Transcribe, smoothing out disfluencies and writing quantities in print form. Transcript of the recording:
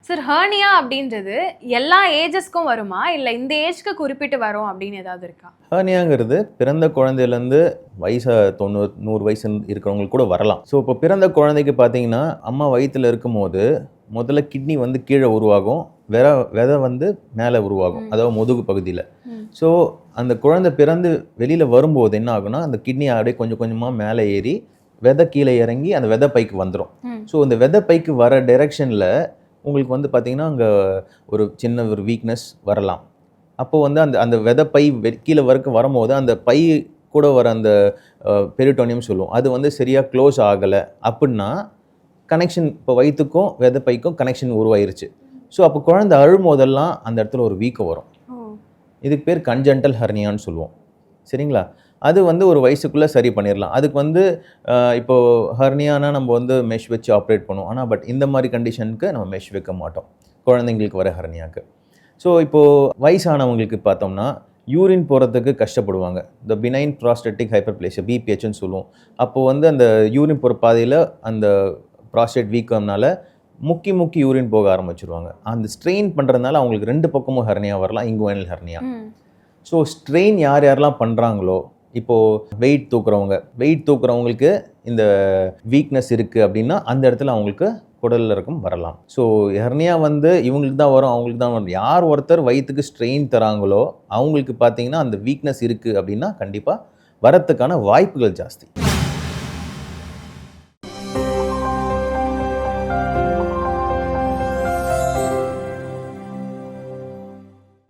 Sir hernia அப்படின்றது எல்லா ஏஜஸ்க்கும் வருமா இல்லை இந்த ஏஜ்க்கு குறிப்பிட்டு வரும் அப்படின்னு ஏதாவது இருக்கா? ஹர்னியாங்கிறது பிறந்த குழந்தையிலேருந்து வயசு 90-100 வயசு இருக்கிறவங்களுக்கு கூட வரலாம். ஸோ இப்போ பிறந்த குழந்தைக்கு பார்த்தீங்கன்னா அம்மா வயிற்றில் இருக்கும்போது முதல்ல கிட்னி வந்து கீழே உருவாகும், விதை வந்து மேலே உருவாகும், அதாவது முதுகு பகுதியில். ஸோ அந்த குழந்தை பிறந்து வெளியில் வரும்போது என்ன ஆகுனா அந்த கிட்னி அப்படியே கொஞ்சம் கொஞ்சமாக மேலே ஏறி விதை கீழே இறங்கி அந்த விதை பைக்கு வந்துடும். ஸோ அந்த விதை பைக்கு வர டைரெக்ஷனில் உங்களுக்கு வந்து பார்த்தீங்கன்னா அங்கே ஒரு சின்ன ஒரு வீக்னஸ் வரலாம். அப்போது வந்து அந்த விதை பை கீழே வரைக்கும் வரும்போது அந்த பை கூட வர அந்த பெரிட்டோனியம் சொல்லுவோம், அது வந்து சரியாக க்ளோஸ் ஆகலை அப்படின்னா கனெக்ஷன் இப்போ வயிற்றுக்கும் விதை பைக்கும் கனெக்ஷன் உருவாயிருச்சு. ஸோ அப்போ குழந்தை அழும்போதெல்லாம் அந்த இடத்துல ஒரு வீக்கம் வரும். இதுக்கு பேர் கன்ஜென்டல் ஹர்னியான்னு சொல்லுவோம். சரிங்களா? அது வந்து ஒரு வயசுக்குள்ளே சரி பண்ணிடலாம். அதுக்கு வந்து இப்போது ஹர்னியானா நம்ம வந்து மெஷ் வச்சு ஆப்ரேட் பண்ணுவோம். ஆனால் பட் இந்த மாதிரி கண்டிஷனுக்கு நம்ம மெஷ் வைக்க மாட்டோம் குழந்தைங்களுக்கு வர ஹர்னியாவுக்கு. ஸோ இப்போது வயசானவங்களுக்கு பார்த்தோம்னா யூரின் போகிறதுக்கு கஷ்டப்படுவாங்க. இந்த பினைன் ப்ராஸ்டேட்டிக் ஹைப்பர்ப்ளேசியா பிபிஹெச்ன்னு சொல்லுவோம். அப்போது வந்து அந்த யூரின் போகிற பாதையில் அந்த ப்ராஸ்டேட் வீக்கம்னால முக்கி யூரின் போக ஆரம்பிச்சிருவாங்க. அந்த ஸ்ட்ரெயின் பண்ணுறதுனால அவங்களுக்கு 2 பக்கமும் ஹர்னியா வரலாம், இங்குவைனல் ஹர்னியா. ஸோ ஸ்ட்ரெயின் யாரெல்லாம் பண்ணுறாங்களோ, இப்போது வெயிட் தூக்குறவங்களுக்கு இந்த வீக்னஸ் இருக்குது அப்படின்னா அந்த இடத்துல அவங்களுக்கு குடலில் இருக்கும் வரலாம். ஸோ ஹெர்னியா வந்து இவங்களுக்கு தான் வரும், அவங்களுக்கு தான் வரும். யார் ஒருத்தர் வயிற்றுக்கு ஸ்ட்ரெயின் தராங்களோ அவங்களுக்கு பார்த்தீங்கன்னா அந்த வீக்னஸ் இருக்குது அப்படின்னா கண்டிப்பாக வரத்துக்கான வாய்ப்புகள் ஜாஸ்தி.